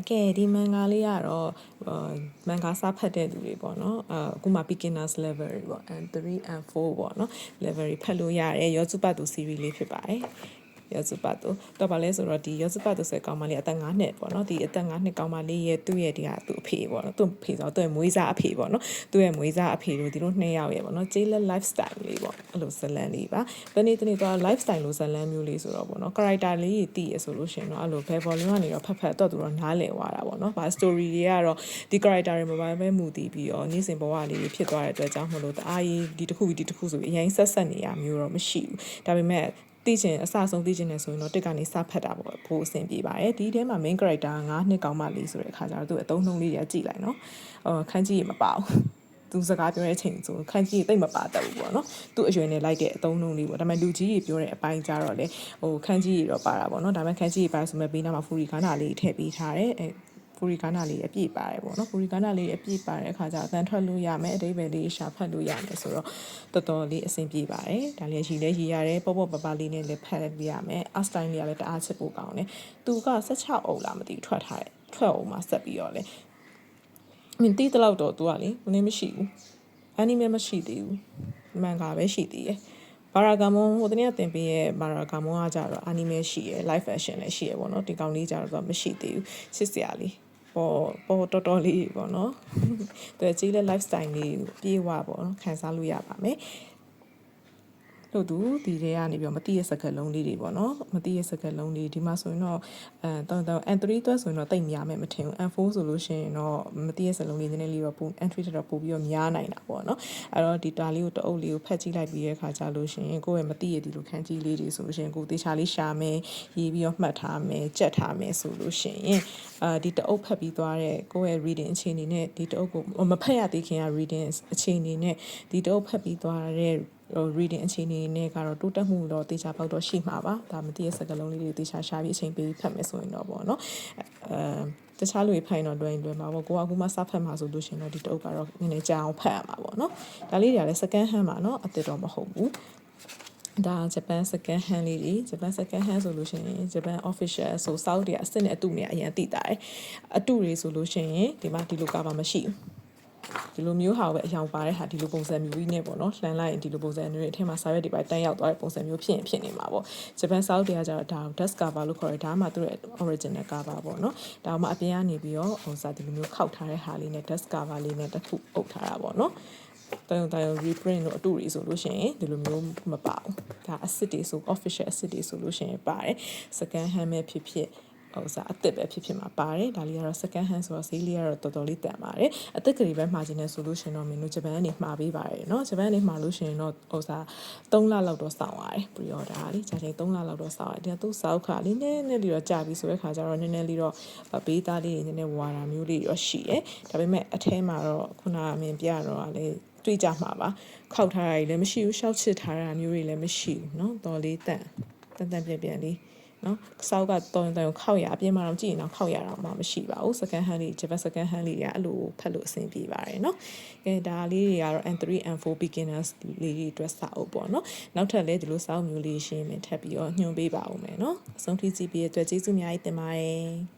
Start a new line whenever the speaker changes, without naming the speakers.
ကဲဒီမန်ဂါလေးကတော့မန်ဂါစာဖတ်တဲ့သူတွေပေါ့နော်အခုမှ beginners level တွေပေါ့ and 3 and 4ပေါ့နော် level တွေဖတ်လို့ရတယ်ရောစုပတ်သူ series လေးဖြစ်ပါတယ်ရောစုပတ်သူတော့ဗာလဲဆိုတော့ဒီရောစုပတ်သူဆိုကောင်မလေးအသက်9နှစ်ပေါ့နော်ဒီအသက်9နှစ်ကောင်မလေးရဲ့သူ့ရဲ့ဒီကသူ့အဖေပေါ့နော်သူ့အဖေဆိုတော့သူ့ရဲ့မွေးစားအဖေပေါ့နော်သူ့ရဲ့မွေးစားအဖေတို့ဒီလို2ယောက်ရဲ့ပေါ့နော်ကျေးလက် lifestyle လေးပေါ့အဲ့လိုဇလန်လေးပါတနေ့တော့ lifestyle လို့ဇလန်မျိုးလေးဆိုတော့ပေါ့နော် character လေးတည်ရဆိုလို့ရှင်တော့အဲ့လိုဘယ် volume ကနေတော့ဖတ်တော့သူတော့နားလည်သွားတာပေါ့နော်ဗာ story တွေကတော့ဒီ character တွေမှာပဲမူတည်ပြီးတော့နေ့စဉ်ဘဝလေးတွေဖြစ်သွားတဲ့အတွက်ကြောင့်မလို့တအားကြီးဒီတစ်ခုဆိုပြီးအရင်ဆက်နေရမျိုးတော့မရှိဘူးဒါပေမဲ့သိချင်အစဆုံးသိချင်နေဆိုရင်တော့တစ်ကနေစဖတ်တာပေါ့ပိုအဆင်ပြေပါတယ်ဒီထဲမှာ main character 9နှစ်ကောင်းမလေးဆိုတဲ့အခါကျတော့သူအသုံးနှုန်းလေးတွေကြည့်လိုက်နော်ခန်းကြီးရမပါဘူးသူစကားပြောတဲ့အချိန်ဆိုခန်းကြီးတိတ်မပါတတ်ဘူးပေါ့နော်သူအရွယ်နဲ့လိုက်တဲ့အသုံးနှုန်းလေးပေါ့ဒါပေမဲ့လူကြီးကြီးပြောတဲ့အပိုင်းကြတော့လေခန်းကြီးရတော့ပါတာပေါ့နော်ဒါပေမဲ့ခန်းကြီးရပါဆိုမဲ့ဘေးနားမှာဖူရီကားနာလေးထည့်ပေးထားတယ်ဖူရီကားနာလေးအပြည့်ပါတယ်ပေါ့နော်ဖူရီကားနာလေးအပြည့်ပါတဲ့အခါကျအတန်ထွက်လို့ရမယ်အတိတ်ပဲလေးရှာဖတ်လို့ရမယ်ဆိုတော့တော်တော်လေးအဆင်ပြေပါတယ်ဒါလည်းရည်ရတယ်ပေါ့ပပလေးနဲ့လည်းဖတ်လို့ရမယ်အစတိုင်းလေးကလည်းတအားချစ်ဖို့ကောင်းတယ်သူက16အုပ်လားမသိဘူးထွက်ထားတယ်ထွက်အောင်မှဆက်ပြီးတော့လေမင်းတီးတလောက်တော့သူကလေနည်းမရှိဘူးအနီမဲမရှိသေးဘူးမန်ဂါပဲရှိသေးတယ်ဘာရာဂါမွန်ဟိုတနေ့တင်ပေးရဲ့ဘာရာဂါမွန်ကကြတော့အနီမဲရှိရယ် live action လည်းရှိရယ်ပေါ့နော်ဒီကောင်လေးကြတော့မရှိသေးဘူးချစ်စရာလေးပေါ်တော်လေးပေါ့နော်သူကြီးလည်း lifestyle လေးကိုပြေးဝပေါ့နော်ခံစားလို့ရပါမယ်လို့သူဒီထဲကနေပြီးတော့မတိရစကလုံးလေးတွေပေါ့နော်မတိရစကလုံးလေးဒီမှာဆိုရင်တော့and 3အတွက်ဆိုရင်တော့တိတ်များမယ်မထင်ဘူး and 4ဆိုလို့ရှိရင်တော့မတိရစလုံးလေးနည်းနည်းလေးတော့ပို entry တော့ပိုပြီးတော့များနိုင်တာပေါ့နော်အဲ့တော့ဒီတာလေးကိုတအုပ်လေးကိုဖတ်ကြည့်လိုက်ပြီးတဲ့အခါကျလို့ရှိရင်ကိုယ့်ရဲ့မတိရဒီလိုခန်းကြီးလေးတွေဆိုလို့ရှိရင်ကိုတေချာလေးရှာမယ်ရေးပြီးတော့မှတ်ထားမယ်ကြက်ထားမယ်ဆိုလို့ရှိရင်ဒီတအုပ်ဖတ်ပြီးသွားတဲ့ကိုယ့်ရဲ့ reading အခြေအနေနဲ့ဒီတအုပ်ကိုမဖတ်ရသေးခင်က reading အခြေအနေနဲ့ဒီတအုပ်ဖတ်ပြီးသွားတဲ့reading အခြေအနေနဲ့ကတော့တိုးတက်မှုတော့တေချာပေါက်တော့ရှိမှာပါဒါမသိရစကားလုံးလေးတွေတေချာရှာပြီးအချိန်ပေးဖတ်မယ်ဆိုရင်တော့ပေါ့နော်တခြားလူတွေဖိုင်တော့တွင်မှာပေါ့ကိုကအခုမှစဖတ်မှာဆိုလို့ရှင်တော့ဒီတအုပ်ကတော့နည်းနည်းကြာအောင်ဖတ်ရမှာပေါ့နော်ဒါလေးတွေကလည်း second hand မှာနော်အသစ်တော့မဟုတ်ဘူးဒါဂျပန် second hand လေးတွေဂျပန် second hand ဆိုလို့ရှိရင်ဂျပန် official ဆို south တွေအစ်စ်နဲ့အတူနေအရင်သိတာတယ်အတူတွေဆိုလို့ရှိရင်ဒီမှာဒီလိုကပါမရှိဘူးဒီလိုမျိုးဟာပဲအယောင်ပါတဲ့ဟာဒီလိုပုံစံမျိုးကြီးနဲ့ပေါ့နော်လှန်လိုက်ရင်ဒီလိုပုံစံမျိုးတွေအထက်မှာစာရွက်တွေပါတန်းရောက်သွားတဲ့ပုံစံမျိုးဖြစ်နေမှာပေါ့ဂျပန် south တွေကကြတော့ဒါ desk cover လို့ခေါ်တယ်ဒါမှသူတို့ original cover ပေါ့နော်ဒါမှအပြင်ကနေပြီးတော့ဟိုစာဒီလိုမျိုးခောက်ထားတဲ့ဟာလေးနဲ့ desk cover လေးနဲ့တစ်ခုအုပ်ထားတာပေါ့နော်တိုင် reprint တို့အတူတွေဆိုလို့ရှိရင်ဒီလိုမျိုးမပါဘူးဒါ asset တွေဆို official asset တွေဆိုလို့ရှိရင်ပါတယ် second hand ပဲဖြစ်ဟိုစားအသက်ပဲဖြစ်မှာပါတယ်ဒါလေးကတော့ second hand ဆိုတော့ဈေးလေးကတော့တော်တော်လေးတန်ပါတယ်အသက်ကလေးပဲမှာခြင်းနဲ့ဆိုလို့ရှင်တော့မင်းတို့ဂျပန်ကနေမှာပေးပါတယ်เนาะဂျပန်ကနေမှာလို့ရှင်တော့ဟိုစား3လလောက်တော့စောင့်ရတယ် pre order လေးကြာချိန်3လလောက်တော့စောင့်ရတယ်သူစောက်ခါလေးနည်းနည်းလေးတော့ကြာပြီဆိုတဲ့ခါကျတော့နည်းနည်းလေးတော့ဘေးသားလေးတွေနည်းနည်းဝါတာမျိုးလေးတော့ရှိတယ်ဒါပေမဲ့အထဲမှာတော့ခုနအမင်ပြတော့လေတွေ့ကြမှာပါခောက်ထားတာကြီးလည်းမရှိဘူးရှောက်ချစ်ထားတာမျိုးတွေလည်းမရှိဘူးเนาะတော်လေးတန်ပြန်လေးနော်စောက်ကတော်ခောက်ရအပြင်မှာတော့ကြည့်ရင်တော့ခောက်ရတော့မှမရှိပါဘူး second hand လေး Japan second hand လေးတွေကအဲ့လိုဖတ်လို့အဆင်ပြေပါတယ်နော်ကဲဒါလေးတွေကတော့ N3 N4 beginners လေးတွေအတွက်စာအုပ်ပေါ့နော်နောက်ထပ်လည်းဒီလိုစာအုပ်မျိုးလေးရှင်းမယ်ထပ်ပြီးတော့ညွှန်ပေးပါဦးမယ်နော်အဆုံးထိကြည့်ပြီးတဲ့အတွက်ကျေးဇူးအများကြီးတင်ပါတယ်